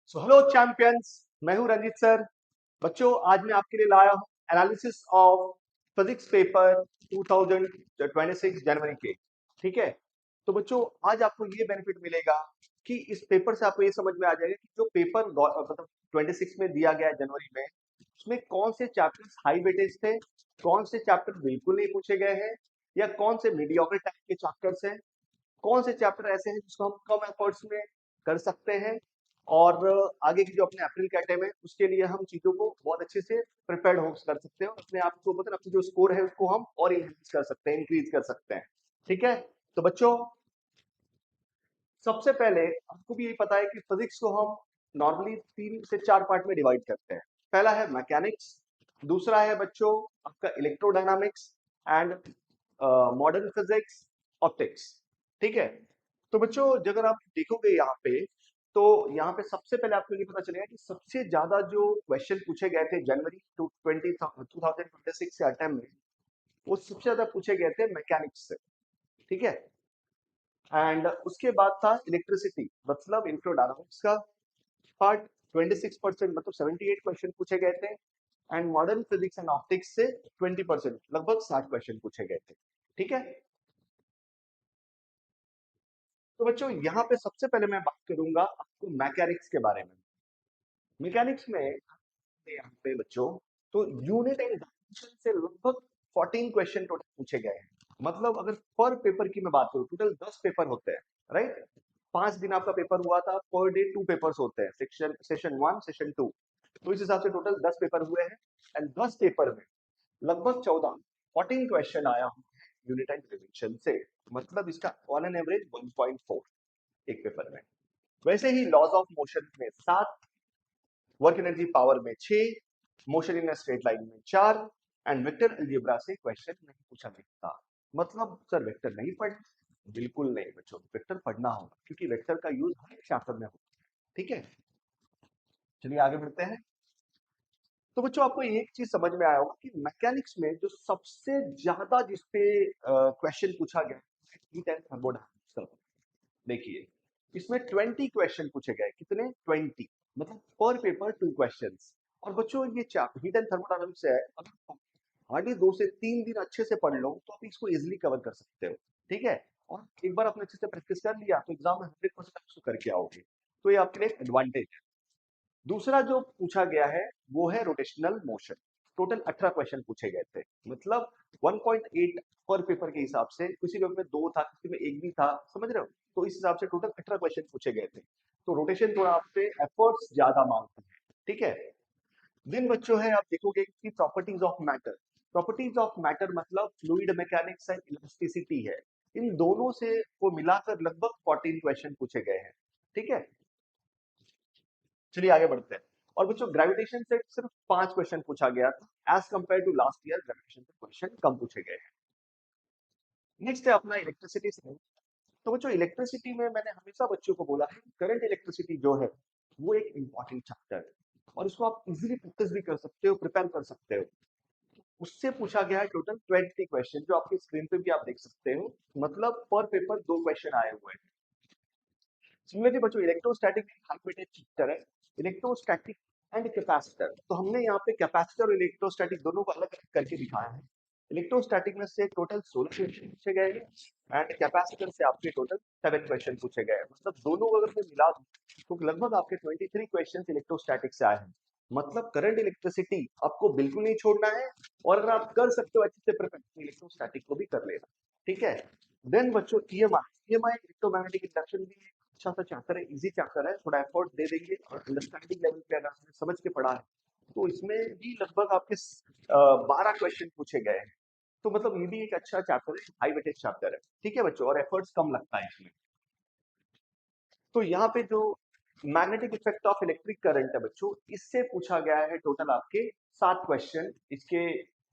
So hello champions, मैं हूं Ranjit sir. बच्चों, आज मैं आपके लिए लाया हूं एनालिसिस ऑफ फिजिक्स पेपर 2026 जनवरी के। ठीक है। तो बच्चों, आज आपको ये बेनिफिट मिलेगा कि इस पेपर से आपको ये समझ में आ जाएगा कि जो पेपर मतलब 26 में दिया गया है जनवरी में, उसमें कौन से चैप्टर्स हाई वेटेज थे, कौन से चैप्टर बिल्कुल नहीं पूछे गए हैं, या कौन से मीडियोकर टाइप के चैप्टर्स हैं, कौन से चैप्टर ऐसे हैं जिसको हम कम एफर्ट्स में कर सकते हैं, और आगे की जो अपने अप्रैल का टाइम है उसके लिए हम चीजों को बहुत अच्छे से प्रिपेयर्ड हो कर सकते हैं, और अपने आप को मतलब अपनी जो स्कोर है उसको हम और इनहेंस कर सकते हैं, इंक्रीज कर सकते हैं। ठीक है। तो बच्चों, सबसे पहले आपको भी यही पता है कि फिजिक्स को हम नॉर्मली 3 से 4 पार्ट में डिवाइड करते हैं। पहला है मैकेनिक्स, दूसरा है बच्चों आपका electrodynamics and modern physics, optics. ठीक है। तो बच्चों, अगर आप देखोगे यहाँ पे, तो यहाँ पे सबसे पहले आपको ये पता चलेगा कि सबसे ज्यादा जो क्वेश्चन पूछे गए थे जनवरी 2026 से अटेम्प्ट में, वो सबसे ज्यादा पूछे गए थे मैकेनिक्स से। ठीक है। एंड उसके बाद था इलेक्ट्रिसिटी, मतलब इलेक्ट्रोडायनामिक्स का पार्ट, 26% मतलब 78 क्वेश्चन पूछे गए थे। And modern physics and optics से 20%, लगभग 60 क्वेश्चन पूछे गए थे। ठीक है। तो बच्चों, यहाँ पे सबसे पहले मैं बात करूंगा आपको मैकेनिक्स के बारे में। मैकेनिक्स में यहाँ पे बच्चों, तो यूनिट एंड डायमेंशन से लगभग 14 क्वेश्चन टोटल पूछे गए हैं। मतलब अगर पर पेपर की मैं बात करूं, टोटल 10 पेपर होते हैं, राइट। 5 दिन आपका पेपर हुआ था, पर डे 2 पेपर्स होते हैं, सेशन 1 सेशन 2। तो इस हिसाब से टोटल 10 पेपर हुए हैं। एंड 10 पेपर में लगभग 14 क्वेश्चन आया हुआ है यूनिट एंड डायमेंशन से। मतलब इसका ऑन एन एवरेज 1.4 एक पेपर में। वैसे ही लॉज ऑफ मोशन में 7, वर्क एनर्जी पावर में 6, मोशन इन स्ट्रेट लाइन में 4, एंड वेक्टर अलजेब्रा से क्वेश्चन नहीं पूछा गया। मतलब सर वेक्टर नहीं पढ़ना? बिल्कुल नहीं बच्चों, वेक्टर पढ़ना होगा, क्योंकि वेक्टर का यूज हर एक चैप्टर में होता है। ठीक है। चलिए आगे बढ़ते हैं। तो बच्चों, आपको एक चीज समझ में आया होगा कि मैकेनिक्स में जो सबसे ज्यादा जिसपे क्वेश्चन पूछा गया हीट एंड थर्मोडायनामिक्स। देखिए, इसमें 20 क्वेश्चन पूछे गए। कितने? 20। मतलब पर पेपर 2 क्वेश्चंस। और बच्चों, ये हीट एंड थर्मोडायनामिक्स है, अगर हार्डली 2 से 3 दिन अच्छे से पढ़ लो तो आप इसको इजिली कवर कर सकते हो। ठीक है। और एक बार आपने अच्छे से प्रैक्टिस कर लिया तो एग्जाम में 100% आप इसको करके आओगे। तो ये आपके लिए एडवांटेज है। दूसरा जो पूछा गया है वो है रोटेशनल मोशन। टोटल 18 क्वेश्चन पूछे गए थे। मतलब 1.8 पर पेपर के हिसाब से, किसी पेपर में 2 था, किसी में 1 भी था, समझ रहे हो। तो इस हिसाब से टोटल 18 क्वेश्चन पूछे गए थे। तो रोटेशन थोड़ा आपसे एफर्ट्स ज्यादा मांगता है। ठीक है। दिन बच्चों है, आप देखोगे कि properties of matter. Properties of matter मतलब फ्लूइड मैकेनिक्स एंड इलास्टिसिटी है। इन दोनों से को मिलाकर लगभग 14 क्वेश्चन पूछे गए हैं। ठीक है। चलिए आगे बढ़ते हैं। और बच्चों, ग्रेविटेशन से सिर्फ 5 क्वेश्चन पूछा गया था। As compared to last year, gravitation से क्वेश्चन कम पूछे गए हैं। नेक्स्ट है अपना इलेक्ट्रिसिटी से। तो बच्चों, इलेक्ट्रिसिटी में मैंने हमेशा बच्चों को बोला है, करंट इलेक्ट्रिसिटी जो है वो एक इंपॉर्टेंट चैप्टर है, और इसको आप इजीली प्रैक्टिस भी कर सकते हो, प्रिपेयर कर सकते हो। उससे पूछा गया है टोटल 20 क्वेश्चन, जो आपकी स्क्रीन पे भी आप देख सकते हो। मतलब पर पेपर 2 क्वेश्चन आए हुए हैं। सिमिलरली बच्चों, इलेक्ट्रोस्टैटिक हाइपरटेंस चैप्टर है, इलेक्ट्रोस्टैटिक एंड कैपेसिटर। तो हमने यहाँ पे कैपेसिटर और इलेक्ट्रोस्टैटिक दोनों को अलग अलग करके दिखाया है। इलेक्ट्रोस्टैटिक में से टोटल 16 क्वेश्चन पूछे गए हैं, एंड कैपेसिटर से आपके टोटल 7 क्वेश्चन पूछे गए हैं। मतलब दोनों को अगर मैं मिला दूं तो लगभग आपके 23 क्वेश्चन इलेक्ट्रोस्टैटिक से आए हैं। मतलब करंट इलेक्ट्रिसिटी आपको बिल्कुल नहीं छोड़ना है, और अगर आप कर सकते हो अच्छे से प्रिपेयर, इलेक्ट्रोस्टैटिक को भी कर लेना। ठीक है। देन बच्चों, ईएमआई इलेक्ट्रोमैग्नेटिक इंडक्शन भी अच्छा सा चैप्टर है, इजी चैप्टर है, थोड़ा एफर्ट दे देंगे और अंडरस्टैंडिंग लेवल पे अगर आपने समझ के पढ़ा है तो इसमें भी लगभग आपके 12 क्वेश्चन पूछे गए हैं। तो मतलब ये भी एक अच्छा चैप्टर है, हाई वेटेज चैप्टर है। ठीक है बच्चों, और एफर्ट्स कम लगता है इसमें। तो यहाँ पे जो magnetic effect of electric current है बच्चों, इससे पूछा गया है टोटल आपके 7 क्वेश्चन इसके,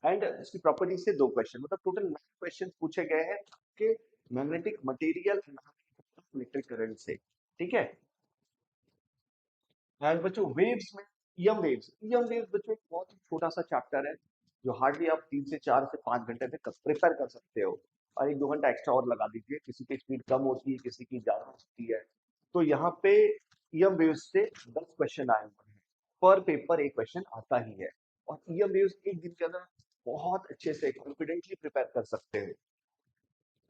एंड इसकी प्रॉपर्टी से 2 क्वेश्चन, मतलब टोटल 9 क्वेश्चन पूछे गए हैं कि मैग्नेटिक मटेरियल इलेक्ट्रिक करंट से। ठीक है। एंड बच्चों, वेव्स में ईएम वेव्स बच्चों एक बहुत ही छोटा सा चैप्टर है, जो हार्डली आप 3 से 4 से 5 घंटे में प्रिपेयर कर सकते हो। और 1-2 घंटा एक्स्ट्रा और लगा दीजिए, किसी की स्पीड कम होती है, किसी की ज्यादा होती है। तो यहाँ पे ईएम वेव्स से 10 क्वेश्चन आए हुए हैं। पर पेपर एक क्वेश्चन आता ही है, और ईएम वेव्स एक दिन के अंदर बहुत अच्छे से कॉन्फिडेंटली प्रिपेयर कर सकते हो।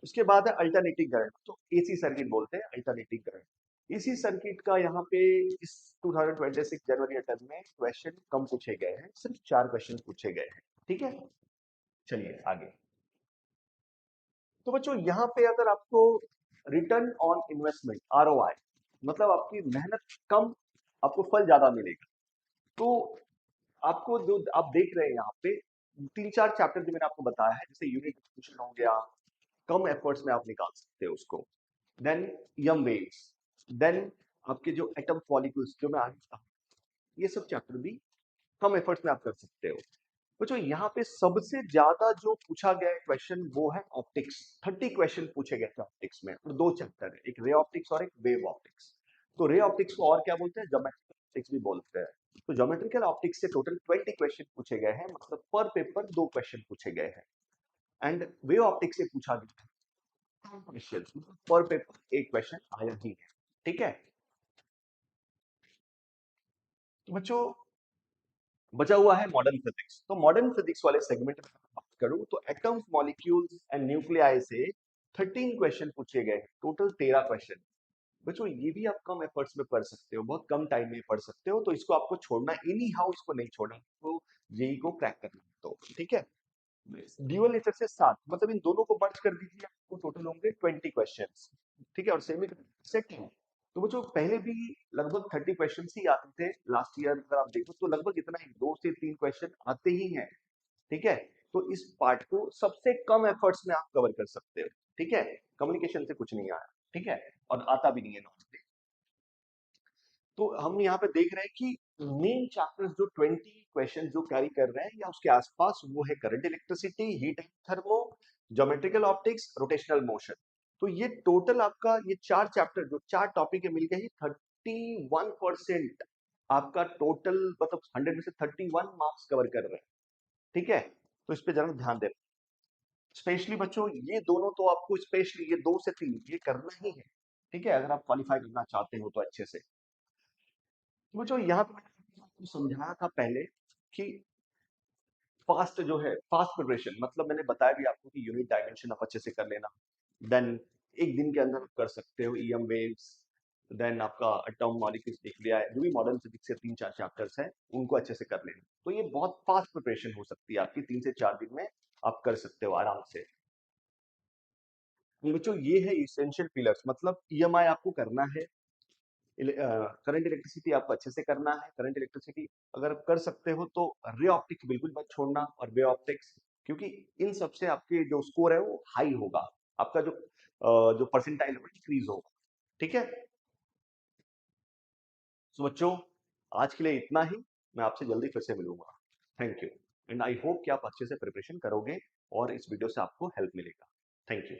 उसके बाद है अल्टरनेटिंग करंट, तो एसी सर्किट बोलते हैं अल्टरनेटिंग करंट। एसी सर्किट का यहाँ पे इस 2026 जनवरी अटैक में क्वेश्चन कम पूछे गए हैं, सिर्फ 4 क्वेश्चन पूछे गए हैं। ठीक है, चलिए आगे। तो बच्चों यहाँ पे अगर आपको रिटर्न ऑन इन्वेस्टमेंट आरओआई, मतलब आपकी मेहनत कम, आपको फल ज्यादा मिलेगा, तो आपको जो आप देख रहे हैं यहाँ पे 3-4 चैप्टर जो मैंने आपको बताया है, जैसे यूनिट डिस्ट्रीब्यूशन हो गया, कम एफर्ट्स में आप निकाल सकते हो उसको। देन यम वेव्स, देन आपके जो एटम मॉलिक्यूल्स जो मैं आगे बताऊं, ये सब चैप्टर भी कम एफर्ट्स में आप कर सकते हो। तो जो यहाँ पे सबसे ज्यादा जो पूछा गया है क्वेश्चन वो है ऑप्टिक्स। 30 क्वेश्चन पूछे गए थे ऑप्टिक्स में, और 2 चैप्टर है, एक रे ऑप्टिक्स और एक वेव ऑप्टिक्स। तो रे ऑप्टिक्स को और क्या बोलते हैं, ज्योमेट्रिकल ऑप्टिक्स भी बोलते हैं। तो ज्योमेट्रिकल ऑप्टिक्स से टोटल 20 क्वेश्चन पूछे गए हैं, मतलब पर पेपर 2 क्वेश्चन पूछे गए हैं। एंड वेव ऑप्टिक्स से पूछा गया क्वेश्चन, पर पेपर एक क्वेश्चन आया ही है। ठीक है, तो बच्चों बचा हुआ है मॉडर्न फिजिक्स। तो मॉडर्न फिजिक्स वाले सेगमेंट में बात करूं तो एटम्स, मॉलिक्यूल्स एंड न्यूक्लियाई से 13 क्वेश्चन पूछे गए, टोटल 13 क्वेश्चन। बच्चों ये भी आप कम एफर्ट्स में पढ़ सकते हो, बहुत कम टाइम में पढ़ सकते हो, तो इसको आपको छोड़ना एनी हाउ, इसको नहीं छोड़ना, तो जेई को क्रैक करना। तो ठीक है, ड्यूअल नेचर से 7, मतलब इन दोनों को मर्ज कर दीजिए, आपको टोटल होंगे 20 क्वेश्चंस। ठीक है, और सेमी सेट है। तो वो जो पहले भी लगभग 30 क्वेश्चन ही आते थे लास्ट ईयर, अगर आप देखो तो लगभग इतना ही 2 से 3 क्वेश्चन आते ही हैं। ठीक है, तो इस पार्ट को सबसे कम एफर्ट्स में आप कवर कर सकते हो। ठीक है, कम्युनिकेशन से कुछ नहीं आया। ठीक है, और आता भी नहीं है नॉर्मली। तो हम यहाँ पे देख रहे हैं कि मेन चैप्टर्स जो 20 क्वेश्चन जो कैरी कर रहे हैं या उसके आसपास, वो है current electricity, heat and thermo, geometrical optics, rotational motion. तो ये टोटल आपका ये 4 चैप्टर जो 4 टॉपिक है मिलके ही 31% आपका टोटल, मतलब 100 में से 31 मार्क्स कवर कर रहे हैं। ठीक है, तो इस पे जरा ध्यान देना। स्पेशली बच्चों ये दोनों तो आपको, स्पेशली ये 2 से 3 ये करना ही है। ठीक है, अगर आप क्वालिफाई करना चाहते हो तो अच्छे से। वो जो यहाँ पे मैंने आपको समझाया था पहले कि फास्ट जो है, फास्ट प्रिपरेशन, मतलब मैंने बताया भी आपको कि यूनिट डायमेंशन आप अच्छे से कर लेना। देन एक दिन के अंदर आप कर सकते हो ईएम वेव्स। देन आपका एटॉम मॉलिक्यूल्स देख लिया है, जो भी मॉडर्न फिजिक्स से 3-4 चैप्टर्स हैं उनको अच्छे से कर लेना। तो ये बहुत फास्ट प्रिपरेशन हो सकती है आपकी, 3 से 4 दिन में आप कर सकते हो आराम से। बच्चों ये है इसेंशियल पिलर्स, मतलब ईएमआई आपको करना है, करंट इलेक्ट्रिसिटी आपको अच्छे से करना है। करंट इलेक्ट्रिसिटी अगर कर सकते हो तो रे ऑप्टिक्स बिल्कुल मत छोड़ना, और वे ऑप्टिक्स, क्योंकि इन सबसे आपके जो स्कोर है वो हाई होगा, आपका जो परसेंटाइल है वो इंक्रीज होगा। ठीक है, तो बच्चों आज के लिए इतना ही, मैं आपसे जल्दी फिर से मिलूंगा। Thank you, and I hope कि आप अच्छे से प्रिपरेशन करोगे और इस वीडियो से आपको हेल्प मिलेगा। Thank you.